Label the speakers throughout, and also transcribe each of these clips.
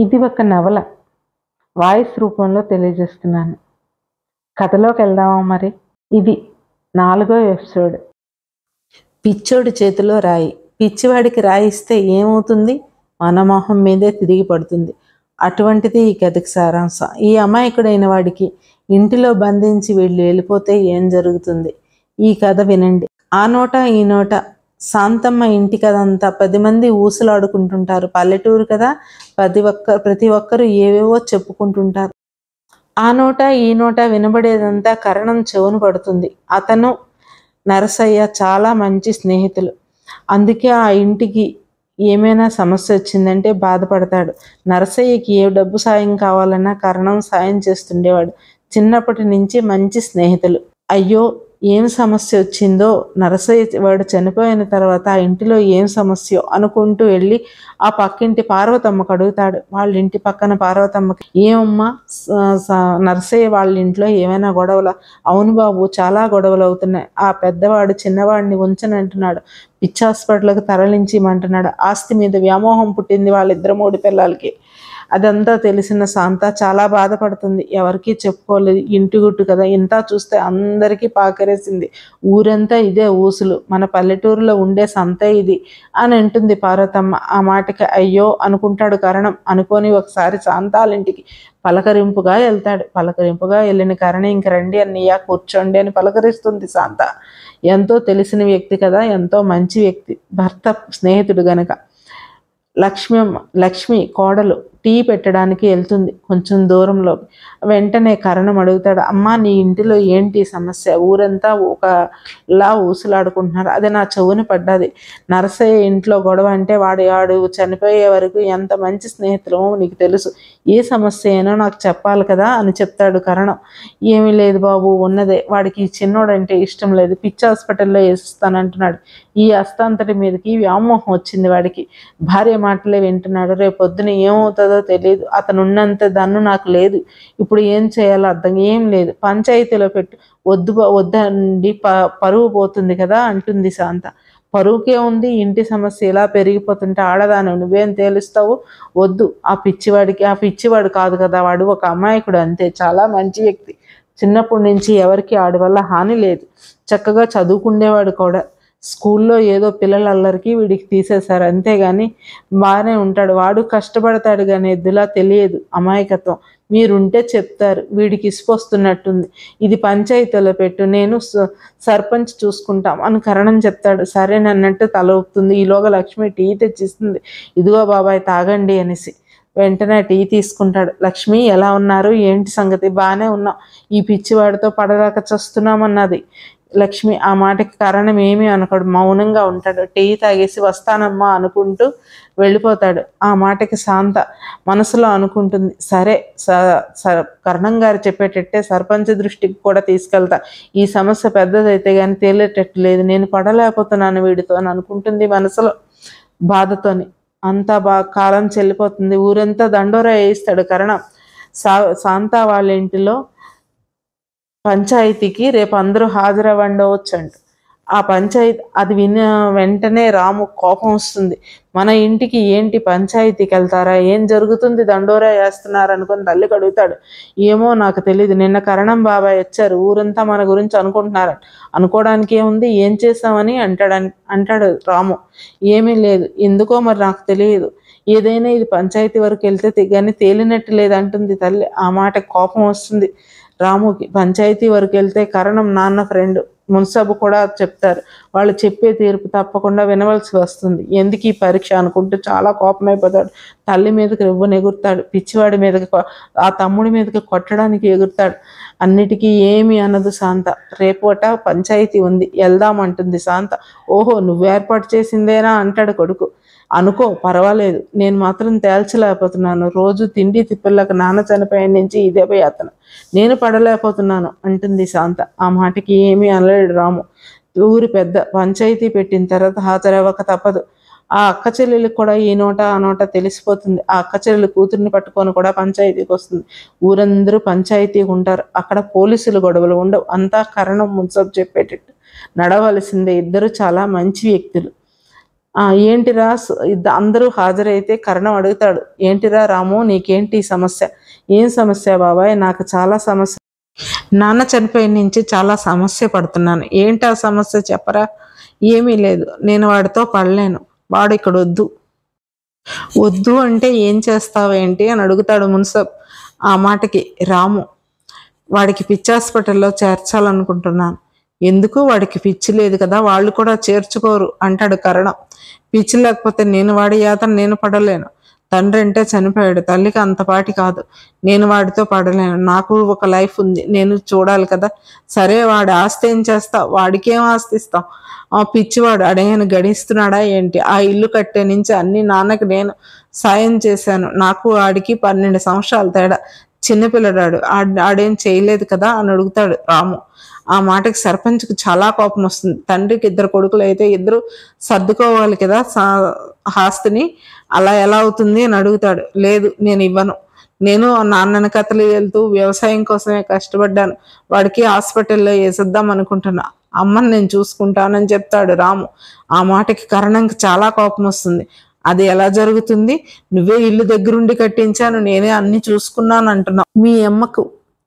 Speaker 1: ఇది ఒక నవల వాయిస్ రూపంలో తెలియజేస్తున్నాను. కథలోకి వెళ్దామా మరి? ఇది 4వ ఎపిసోడ్.
Speaker 2: పిచ్చోడి చేతిలో రాయి. పిచ్చివాడికి రాయి ఇస్తే ఏమవుతుంది? మన మొహం మీదే తిరిగి పడుతుంది. అటువంటిది ఈ కథకి సారాంశం. ఈ అమాయకుడైన వాడికి ఇంటిలో బంధించి వీళ్ళు వెళ్ళిపోతే ఏం జరుగుతుంది? ఈ కథ వినండి. ఆ నోట ఈ నోట శాంతమ్మ ఇంటి కదంతా 10 మంది ఊసులాడుకుంటుంటారు. పల్లెటూరు కదా, ప్రతి ఒక్కరు ఏవేవో చెప్పుకుంటుంటారు. ఆ నోట ఈ నోట వినబడేదంతా కరణం చెవును పడుతుంది. అతను నరసయ్య చాలా మంచి స్నేహితులు. అందుకే ఆ ఇంటికి ఏమైనా సమస్య వచ్చిందంటే బాధపడతాడు. నరసయ్యకి ఏ డబ్బు సాయం కావాలన్నా కరణం సాయం చేస్తుండేవాడు. చిన్నప్పటి నుంచి మంచి స్నేహితులు. అయ్యో, ఏం సమస్య వచ్చిందో, నరసయ్య వాడు చనిపోయిన తర్వాత ఆ ఇంటిలో ఏం సమస్య అనుకుంటూ వెళ్ళి ఆ పక్కింటి పార్వతమ్మకు అడుగుతాడు. వాళ్ళ ఇంటి పక్కన పార్వతమ్మకి, ఏమమ్మా నరసయ్య వాళ్ళ ఇంట్లో ఏమైనా గొడవలా? అవును బాబు, చాలా గొడవలు అవుతున్నాయి. ఆ పెద్దవాడు చిన్నవాడిని ఉంచనంటున్నాడు. పిచ్చి హాస్పిటల్కి తరలించమంటున్నాడు. ఆస్తి మీద వ్యామోహం పుట్టింది వాళ్ళిద్దరు 3 పిల్లలకి. అదంతా తెలిసిన శాంత చాలా బాధపడుతుంది. ఎవరికీ చెప్పుకోలేదు. ఇంటి గుట్టు కదా, ఇంత చూస్తే అందరికీ పాకరేసింది. ఊరంతా ఇదే ఊసులు. మన పల్లెటూరులో ఉండే సంతే ఇది అని అంటుంది పార్వతమ్మ. ఆ మాటకి అయ్యో అనుకుంటాడు కరణం. అనుకొని ఒకసారి శాంతాలింటికి పలకరింపుగా వెళ్తాడు. పలకరింపుగా వెళ్ళిన కరణం, ఇంక రండి అన్నయ్య, కూర్చోండి అని పలకరిస్తుంది శాంత. ఎంతో తెలిసిన వ్యక్తి కదా, ఎంతో మంచి వ్యక్తి, భర్త స్నేహితుడు గనక. లక్ష్మి కోడలు టీ పెట్టడానికి వెళ్తుంది కొంచెం దూరంలో. వెంటనే కరణం అడుగుతాడు, అమ్మా నీ ఇంటిలో ఏంటి సమస్య? ఊరంతా ఒకలా ఊసులాడుకుంటున్నారు. అది నా చెవుని పడ్డది. నరసయ్య ఇంట్లో గొడవ అంటే వాడు చనిపోయే వరకు ఎంత మంచి స్నేహితులమో నీకు తెలుసు. ఏ సమస్య అయినా నాకు చెప్పాలి కదా అని చెప్తాడు కరణం. ఏమీ లేదు బాబు, ఉన్నదే. వాడికి చిన్నోడంటే ఇష్టం లేదు. పిచ్చి హాస్పిటల్లో వేసిస్తానంటున్నాడు. ఈ అస్తంతటి మీదకి వ్యామోహం వచ్చింది వాడికి. భార్య మాటలే వింటున్నాడు. రేపొద్దున ఏమవుతుందో తెలియదు. అతను ఉన్నంత దన్ను నాకు లేదు. ఇప్పుడు ఏం చేయాలో అర్థం ఏం లేదు. పంచాయతీలో పెట్టు. వద్దండి, పరువు పోతుంది కదా అంటుంది శాంత. పరువుకే ఉంది. ఇంటి సమస్య ఇలా పెరిగిపోతుంటే ఆడదాను నువ్వేం తేలుస్తావు? వద్దు. ఆ పిచ్చివాడు కాదు కదా, వాడు ఒక అమాయకుడు అంతే. చాలా మంచి వ్యక్తి. చిన్నప్పటి నుంచి ఎవరికి ఆడి వల్ల హాని లేదు. చక్కగా చదువుకుండేవాడు కూడా. స్కూల్లో ఏదో పిల్లల అల్లరికి వీడికి తీసేశారు, అంతేగాని బాగానే ఉంటాడు. వాడు కష్టపడతాడు కానీ ఎద్దులా తెలియదు అమాయకత్వం. మీరుంటే చెప్తారు. వీడికి ఇసుకొస్తున్నట్టుంది. ఇది పంచాయతీలో పెట్టు, నేను సర్పంచ్ చూసుకుంటాం అని కరణం చెప్తాడు. సరేనన్నట్టు తల ఊపుతుంది. ఈలోగా లక్ష్మి టీ తెచ్చిస్తుంది. ఇదిగో బాబాయ్ తాగండి అనేసి. వెంటనే టీ తీసుకుంటాడు. లక్ష్మి, ఎలా ఉన్నారు? ఏంటి సంగతి? బాగానే ఉన్నాం. ఈ పిచ్చివాడితో పడదాకా చస్తున్నామన్నది లక్ష్మి. ఆ మాటకి కారణం ఏమీ అనకడు, మౌనంగా ఉంటాడు. టీ తాగేసి వస్తానమ్మా అనుకుంటూ వెళ్ళిపోతాడు. ఆ మాటకి శాంత మనసులో అనుకుంటుంది, సరే కరణం గారు చెప్పేటట్టే సర్పంచ్ దృష్టికి కూడా తీసుకెళ్తా. ఈ సమస్య పెద్దదైతే కానీ తేలేటట్టు లేదు. నేను పడలేకపోతున్నాను వీడితో అని అనుకుంటుంది మనసులో బాధతోని. అంతా కాలం చెల్లిపోతుంది. ఊరంతా దండోరా వేయిస్తాడు కరణం. శాంత వాళ్ళ ఇంటిలో పంచాయతీకి రేపు అందరూ హాజరవ్వండవచ్చంట. ఆ పంచాయతీ అది విన్న వెంటనే రాము కోపం వస్తుంది. మన ఇంటికి ఏంటి పంచాయతీకి వెళ్తారా? ఏం జరుగుతుంది? దండోరా వేస్తున్నారు అనుకుని తల్లికి అడుగుతాడు. ఏమో నాకు తెలియదు. నిన్న కరణం బాబాయ్ వచ్చారు. ఊరంతా మన గురించి అనుకుంటున్నారు. అనుకోవడానికి ఏముంది? ఏం చేసామని అంటాడు రాము. ఏమీ లేదు, ఎందుకో మరి నాకు తెలియదు. ఏదైనా ఇది పంచాయతీ వరకు వెళ్తే కానీ తేలినట్టు లేదంటుంది తల్లి. ఆ మాట కోపం వస్తుంది రాముకి. పంచాయతీ వరకు వెళ్తే కరణం నాన్న ఫ్రెండ్ మున్సబు కూడా చెప్తారు. వాళ్ళు చెప్పే తీర్పు తప్పకుండా వినవలసి వస్తుంది. ఎందుకు ఈ పరీక్ష అనుకుంటూ చాలా కోపమైపోతాడు. తల్లి మీదకి రివ్వను ఎగురుతాడు. పిచ్చివాడి మీదకి, ఆ తమ్ముడి మీదకి కొట్టడానికి ఎగురుతాడు. అన్నిటికీ ఏమీ అనదు శాంత. రేపూట పంచాయతీ ఉంది, వెళ్దామంటుంది శాంత. ఓహో, నువ్వు ఏర్పాటు చేసిందేనా అంటాడు కొడుకు. అనుకో, పర్వాలేదు. నేను మాత్రం తేల్చలేకపోతున్నాను. రోజు తిండి తిప్పలకు నాన్న చనిపోయిన నుంచి ఇదే అతను. నేను పడలేకపోతున్నాను అంటుంది శాంత. ఆ మాటకి ఏమీ అనలేడు రాము. ఊరి పెద్ద. పంచాయతీ పెట్టిన తర్వాత హాజరవ్వక తప్పదు. ఆ అక్క చెల్లెలకు కూడా ఈ నోట ఆ నోట తెలిసిపోతుంది. ఆ అక్క చెల్లెలు కూతుర్ని పట్టుకొని కూడా పంచాయతీకి వస్తుంది. ఊరందరూ పంచాయతీకి ఉంటారు. అక్కడ పోలీసులు గొడవలు ఉండవు. అంతా కరణం మున్సబ్ చెప్పేటట్టు నడవలసిందే. ఇద్దరు చాలా మంచి వ్యక్తులు. ఏంటిరా అందరూ హాజరైతే కరణం అడుగుతాడు, ఏంటిరా రాము నీకేంటి సమస్య? ఏం సమస్య బాబాయ్? నాకు చాలా సమస్య, నాన్న చనిపోయిన నుంచి చాలా సమస్య పడుతున్నాను. ఏంటి ఆ సమస్య చెప్పరా? ఏమీ లేదు, నేను వాడితో పడలేను, వాడు ఇక్కడ వద్దు. వద్దు అంటే ఏం చేస్తావేంటి అని అడుగుతాడు మున్సబ్. ఆ మాటకి రాము, వాడికి పిచ్చి హాస్పిటల్లో చేర్చాలనుకుంటున్నాను. ఎందుకు? వాడికి పిచ్చి లేదు కదా, వాళ్ళు కూడా చేర్చుకోరు అంటాడు కరణం. పిచ్చి లేకపోతే నేను వాడి యాతన నేను పడలేను. తండ్రి అంటే చనిపోయాడు, తల్లికి అంతపాటి కాదు. నేను వాడితో పడలేను, నాకు ఒక లైఫ్ ఉంది, నేను చూడాలి కదా. సరే వాడి ఆస్తి ఏం చేస్తావు? వాడికేం ఆస్తి ఇస్తాం? ఆ పిచ్చివాడు అడగని గడిస్తున్నాడా ఏంటి? ఆ ఇల్లు కట్టే నుంచి అన్ని నాన్నకి నేను సాయం చేశాను. నాకు వాడికి 12 సంవత్సరాలు తేడా, చిన్నపిల్లడాడు, ఆడేం చేయలేదు కదా అని అడుగుతాడు రాము. ఆ మాటకి సర్పంచ్కి చాలా కోపం వస్తుంది. తండ్రికి 2 కొడుకులు అయితే 2 సర్దుకోవాలి కదా ఆస్తిని, అలా ఎలా అవుతుంది అని అడుగుతాడు. లేదు నేను ఇవ్వను, నేను నాన్నని కథలు వెళ్తూ వ్యవసాయం కోసమే కష్టపడ్డాను, వాడికి హాస్పిటల్లో వేసేద్దాం అనుకుంటున్నా, అమ్మని నేను చూసుకుంటానని చెప్తాడు రాము. ఆ మాటకి కరణంకి చాలా కోపం వస్తుంది. అది ఎలా జరుగుతుంది? నువ్వే ఇల్లు దగ్గరుండి కట్టించాను, నేనే అన్ని చూసుకున్నాను అంటున్నావు. మీ అమ్మకు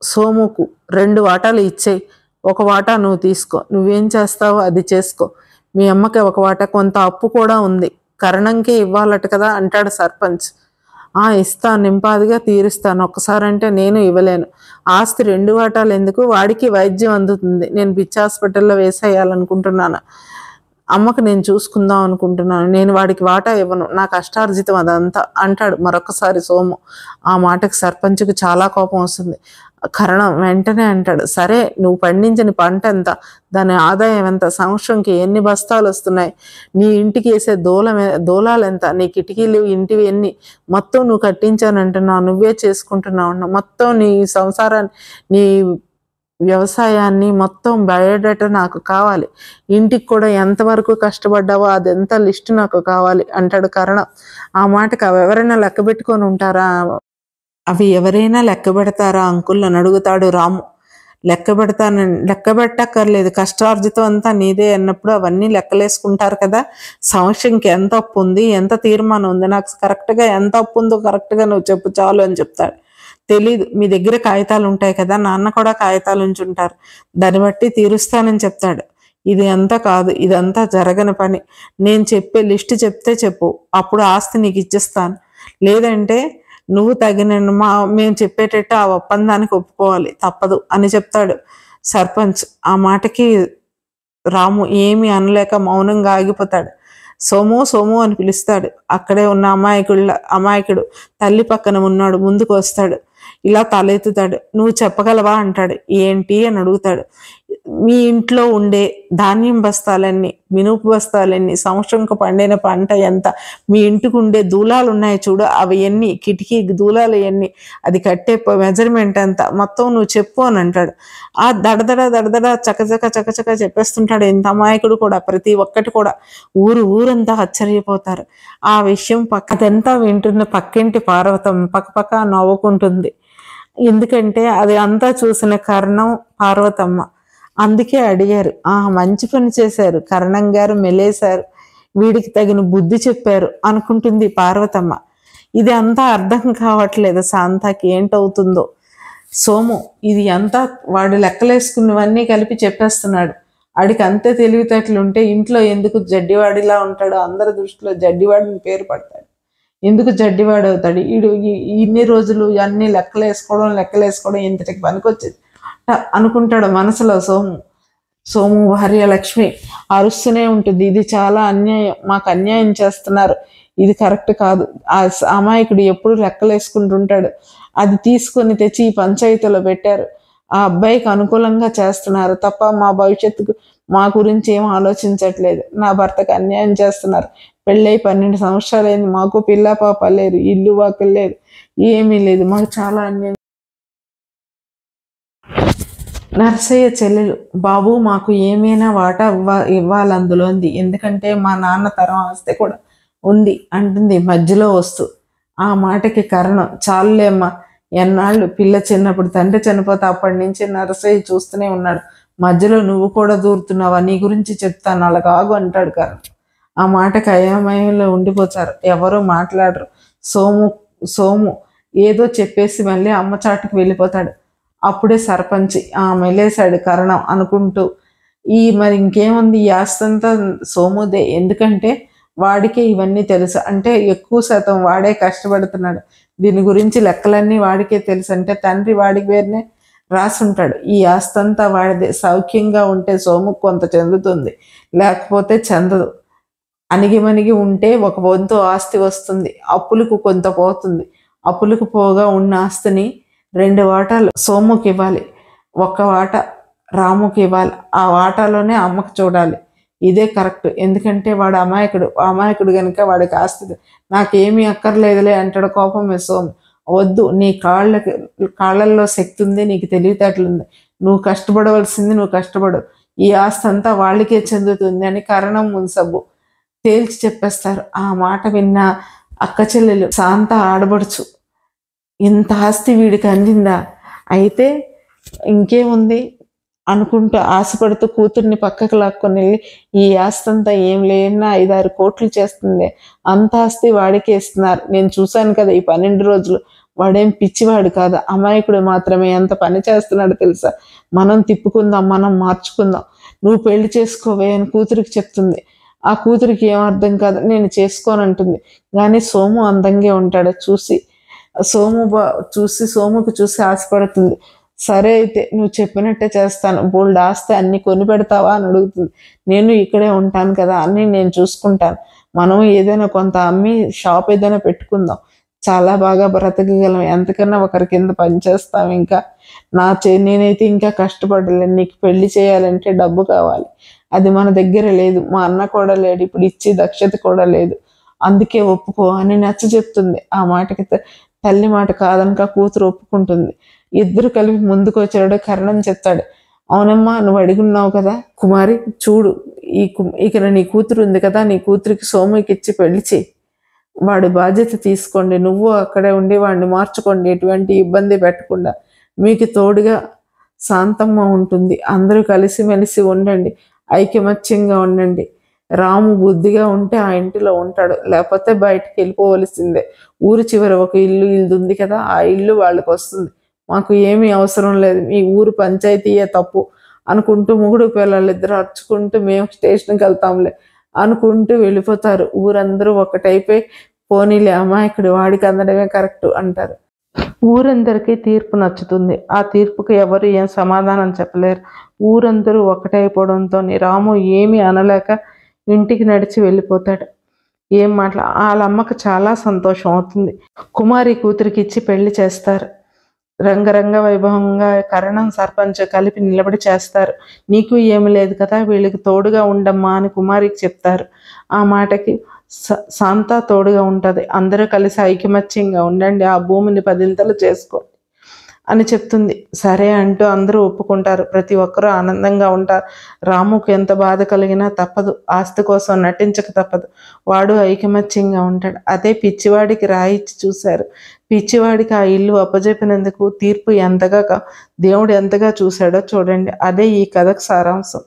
Speaker 2: సోముకు 2 వాటాలు ఇచ్చేయి, 1 వాటా నువ్వు తీసుకో, నువ్వేం చేస్తావో అది చేసుకో. మీ అమ్మకి 1 వాటా, కొంత అప్పు కూడా ఉంది, కరణంకే ఇవ్వాలట కదా అంటాడు సర్పంచ్. ఇస్తాను, నింపాదిగా తీరుస్తాను, ఒక్కసారి అంటే నేను ఇవ్వలేను. ఆస్తి 2 వాటాలు ఎందుకు? వాడికి వైద్యం అందుతుంది, నేను పిచ్చి హాస్పిటల్లో వేసేయాలనుకుంటున్నాను, అమ్మకు నేను చూసుకుందాం అనుకుంటున్నాను, నేను వాడికి వాటా ఇవ్వను, నా కష్టార్జితం అదంతా అంటాడు మరొకసారి సోము. ఆ మాటకి సర్పంచ్కి చాలా కోపం వస్తుంది. కరణం వెంటనే అంటాడు, సరే నువ్వు పండించిన పంట ఎంత, దాని ఆదాయం ఎంత, సంవత్సరంకి ఎన్ని బస్తాలు వస్తున్నాయి, నీ ఇంటికి వేసే దూలాలు ఎంత, నీ కిటికీలు ఇంటివి ఎన్ని, మొత్తం నువ్వు కట్టించానంటున్నావు, నువ్వే చేసుకుంటున్నావు, మొత్తం నీ సంసారాన్ని, నీ వ్యవసాయాన్ని మొత్తం బయోడేటా నాకు కావాలి, ఇంటికి కూడా ఎంతవరకు కష్టపడ్డావో అదంతా లిస్టు నాకు కావాలి అంటాడు కరణం. ఆ మాటకి అవి ఎవరైనా లెక్క పెట్టుకొని ఉంటారా? అవి ఎవరైనా లెక్క పెడతారా అంకుల్ అని అడుగుతాడు రాము. లెక్క పెట్టక్కర్లేదు, కష్టార్జితం అంతా నీదే అన్నప్పుడు అవన్నీ లెక్కలేసుకుంటారు కదా. సంవత్సరంకి ఎంత అప్పు ఉంది, ఎంత తీర్మానం ఉంది, నాకు కరెక్ట్గా ఎంత అప్పు ఉందో కరెక్ట్గా నువ్వు చెప్పు చాలు అని చెప్తాడు. తెలీదు, మీ దగ్గర కాగితాలు ఉంటాయి కదా, నాన్న కూడా కాగితాలు ఉంచుంటారు, దాన్ని బట్టి తీరుస్తానని చెప్తాడు. ఇది అంతా కాదు, ఇదంతా జరగని పని, నేను చెప్పే లిస్టు చెప్తే చెప్పు, అప్పుడు ఆస్తి నీకు ఇచ్చేస్తాను, లేదంటే నువ్వు మేము చెప్పేటట్టు ఆ ఒప్పందానికి ఒప్పుకోవాలి, తప్పదు అని చెప్తాడు సర్పంచ్. ఆ మాటకి రాము ఏమీ అనలేక మౌనంగా ఆగిపోతాడు. సోము సోము అని పిలుస్తాడు. అక్కడే ఉన్న అమాయకుడు తల్లి పక్కన ఉన్నాడు, ముందుకు వస్తాడు, ఇలా తలెత్తుతాడు. నువ్వు చెప్పగలవా అంటాడు. ఏంటి అని అడుగుతాడు. మీ ఇంట్లో ఉండే ధాన్యం బస్తాలన్నీ, మినుపు బస్తాలన్నీ, సంవత్సరంకు పండిన పంట ఎంత, మీ ఇంటికి ఉండే దూలాలు ఉన్నాయి చూడు అవి ఎన్ని, కిటికీ దూలాలు ఎన్ని, అది కట్టే మెజర్మెంట్ ఎంత, మొత్తం నువ్వు చెప్పు అని అంటాడు. ఆ దడదడ చకచక చెప్పేస్తుంటాడు. ఎంత అమాయకుడు కూడా, ప్రతి ఒక్కటి కూడా ఊరంతా ఆశ్చర్యపోతారు. ఆ విషయం అదంతా వింటున్న పక్కింటి పార్వతమ్మ పక్కపక్క నవ్వుకుంటుంది. ఎందుకంటే అది అంతా చూసిన కరణం పార్వతమ్మ. అందుకే అడిగారు, మంచి పని చేశారు కరణం గారు, మెలేశారు, వీడికి తగిన బుద్ధి చెప్పారు అనుకుంటుంది పార్వతమ్మ. ఇది అంతా అర్థం కావట్లేదు శాంతకి, ఏంటవుతుందో. సోము ఇది అంతా వాడు లెక్కలేసుకున్నవన్నీ కలిపి చెప్పేస్తున్నాడు. వాడికి అంతే తెలివితేటలుంటే ఇంట్లో ఎందుకు జడ్డివాడిలా ఉంటాడో, అందరి దృష్టిలో జడ్డివాడిని పేరు పడతాడు. ఎందుకు జడ్డివాడు అవుతాడు వీడు? ఇన్ని రోజులు అన్ని లెక్కలేసుకోవడం ఇంతటికి పనికొచ్చేది అనుకుంటాడు మనసులో సోము భార్య లక్ష్మి అరుస్తూనే ఉంటుంది. ఇది చాలా అన్యాయం, మాకు అన్యాయం చేస్తున్నారు, ఇది కరెక్ట్ కాదు. ఆ అమాయకుడు ఎప్పుడు లెక్కలేసుకుంటుంటాడు, అది తీసుకొని తెచ్చి ఈ పంచాయతీలో పెట్టారు, ఆ అబ్బాయికి అనుకూలంగా చేస్తున్నారు తప్ప మా భవిష్యత్తుకు మా గురించి ఏం ఆలోచించట్లేదు. నా భర్తకు అన్యాయం చేస్తున్నారు, పెళ్ళై 12 సంవత్సరాలైంది, మాకు పిల్ల పాప లేరు, ఇల్లు వాకులు లేదు, ఏమీ లేదు, మాకు చాలా అన్యాయం. నర్సయ్య చెల్లెలు, బాబు మాకు ఏమైనా వాటా ఇవ్వాలి అందులోంది, ఎందుకంటే మా నాన్న తరం ఆస్తి కూడా ఉంది అంటుంది మధ్యలో వస్తూ. ఆ మాటకి కరణం, చాలులేమ్మా, ఎన్నాళ్ళు పిల్ల చిన్నప్పుడు తండ్రి చనిపోతే అప్పటి నుంచి నర్సయ్య చూస్తూనే ఉన్నాడు, మధ్యలో నువ్వు కూడా దూరుతున్నావా, నీ గురించి చెప్తాను, అలాగాగు అంటాడు కరణం. ఆ మాటకి అయోమయంలో ఉండిపోతారు, ఎవరు మాట్లాడరు. సోము సోము ఏదో చెప్పేసి మళ్ళీ అమ్మ చాటుకు వెళ్ళిపోతాడు. అప్పుడే సర్పంచి మెలేశాడు కరణం అనుకుంటూ, మరి ఇంకేముంది, ఈ ఆస్తంతా సోముదే, ఎందుకంటే వాడికే ఇవన్నీ తెలుసు, అంటే ఎక్కువ శాతం వాడే కష్టపడుతున్నాడు, దీని గురించి లెక్కలన్నీ వాడికే తెలుసు, అంటే తండ్రి వాడి పేరునే రాసుంటాడు, ఈ ఆస్తంతా వాడిదే, సౌఖ్యంగా ఉంటే సోముకు కొంత చెందుతుంది, లేకపోతే చెందదు, అణిగిమణిగి ఉంటే ఒక వంతు ఆస్తి వస్తుంది, అప్పులకు కొంత పోతుంది, అప్పులకు పోగా ఉన్న ఆస్తిని 2 వాటాలు సోముకి ఇవ్వాలి, 1 వాటా రాముకి ఇవ్వాలి, ఆ వాటాలోనే అమ్మకు చూడాలి, ఇదే కరెక్ట్, ఎందుకంటే వాడు అమాయకుడు కనుక వాడికి ఆస్తి నాకేమీ అక్కర్లేదులే అంటాడు. కోపం సోము, వద్దు, నీ కాళ్ళల్లో శక్తి ఉంది, నీకు తెలివితేటలుంది, నువ్వు కష్టపడవలసింది నువ్వు కష్టపడు, ఈ ఆస్తి అంతా వాళ్ళకే చెందుతుంది అని కరణం మున్సబ్బు తేల్చి చెప్పేస్తారు. ఆ మాట విన్న అక్క చెల్లెలు శాంత ఆడబడుచు, ఇంత ఆస్తి వీడికి అందిందా, అయితే ఇంకేముంది అనుకుంటూ ఆశపడుతూ కూతుర్ని పక్కకు లాక్కొని వెళ్ళి, ఈ ఆస్తి అంతా ఏం లేనా 5-6 కోట్లు చేస్తుంది, అంత ఆస్తి వాడికే ఇస్తున్నారు, నేను చూశాను కదా ఈ 12 రోజులు, వాడేం పిచ్చివాడు కాదు, అమాయకుడు మాత్రమే, ఎంత పని చేస్తున్నాడు తెలుసా, మనం తిప్పుకుందాం, మనం మార్చుకుందాం, నువ్వు పెళ్లి చేసుకోవే అని కూతురికి చెప్తుంది. ఆ కూతురికి ఏం అర్థం కాదు, నేను చేసుకోనంటుంది. కానీ సోము అందంగా ఉంటాడు, సోముకు చూసి ఆశపడుతుంది. సరే అయితే నువ్వు చెప్పినట్టే చేస్తాను, బోల్డ్ ఆస్తి అన్ని కొని పెడతావా అని అడుగుతుంది. నేను ఇక్కడే ఉంటాను కదా, అన్నీ నేను చూసుకుంటాను, మనం ఏదైనా కొంత అమ్మి షాప్ ఏదైనా పెట్టుకుందాం, చాలా బాగా బ్రతకగలం, ఎంతకన్నా ఒకరి కింద పనిచేస్తాం, ఇంకా నేనైతే ఇంకా కష్టపడలేను, నీకు పెళ్లి చేయాలంటే డబ్బు కావాలి, అది మన దగ్గర లేదు, మా అన్న కూడా లేడు, ఇప్పుడు ఇచ్చే దక్షత కూడా లేదు, అందుకే ఒప్పుకో అని నచ్చ చెప్తుంది. ఆ మాటకి తల్లి మాట కాదనక కూతురు ఒప్పుకుంటుంది. ఇద్దరు కలిపి ముందుకు వచ్చాడు. కరణం చెప్తాడు, అవునమ్మా నువ్వు అడిగున్నావు కదా కుమారి, చూడు ఇక్కడ నీ కూతురు ఉంది కదా, నీ కూతురికి సోముకి ఇచ్చి పెళ్లి చేయి, వాడి బాధ్యత తీసుకోండి, నువ్వు అక్కడే ఉండి వాడిని మార్చుకోండి, ఎటువంటి ఇబ్బంది పెట్టకుండా, మీకు తోడుగా శాంతమ్మ ఉంటుంది, అందరూ కలిసిమెలిసి ఉండండి, ఐకమత్యంగా ఉండండి, రాము బుద్ధిగా ఉంటే ఆ ఇంటిలో ఉంటాడు, లేకపోతే బయటికి వెళ్ళిపోవలసిందే, ఊరు చివర ఒక ఇల్లు ఉంది కదా, ఆ ఇల్లు వాళ్ళకి వస్తుంది, మాకు ఏమీ అవసరం లేదు, మీ ఊరు పంచాయతీయే తప్పు అనుకుంటూ మొగుడు పిల్లలిద్దరు అరుచుకుంటూ మేము స్టేషన్కి వెళ్తాంలే అనుకుంటూ వెళ్ళిపోతారు. ఊరందరూ ఒకటైపోయి పోనీలే అమాయకుడు వాడికి అందడమే కరెక్ట్ అంటారు. ఊరందరికీ తీర్పు నచ్చుతుంది. ఆ తీర్పుకి ఎవరు ఏం సమాధానం చెప్పలేరు. ఊరందరూ ఒకటైపోవడంతో రాము ఏమీ అనలేక ఇంటికి నడిచి వెళ్ళిపోతాడు. ఏం వాళ్ళమ్మకు చాలా సంతోషం అవుతుంది. కుమారి కూతురికి ఇచ్చి పెళ్లి చేస్తారు. రంగరంగ వైభవంగా కరణం సర్పంచ్ కలిపి నిలబడి చేస్తారు. నీకు ఏమి లేదు కదా, వీళ్ళకి తోడుగా ఉండమ్మా అని కుమారికి చెప్తారు. ఆ మాటకి శాంత తోడుగా ఉంటుంది, అందరూ కలిసి ఐకమత్యంగా ఉండండి, ఆ భూమిని 10 చేసుకోండి అని చెప్తుంది. సరే అంటూ అందరూ ఒప్పుకుంటారు. ప్రతి ఒక్కరూ ఆనందంగా ఉంటారు. రాముకు ఎంత బాధ కలిగినా తప్పదు, ఆస్తి కోసం నటించక తప్పదు, వాడు ఐకమత్యంగా ఉంటాడు. అదే పిచ్చివాడికి రాయిచ్చి చూశారు. పిచ్చివాడికి ఆ ఇల్లు అప్పజెప్పినందుకు తీర్పు దేవుడు ఎంతగా చూశాడో చూడండి. అదే ఈ కథకు సారాంశం.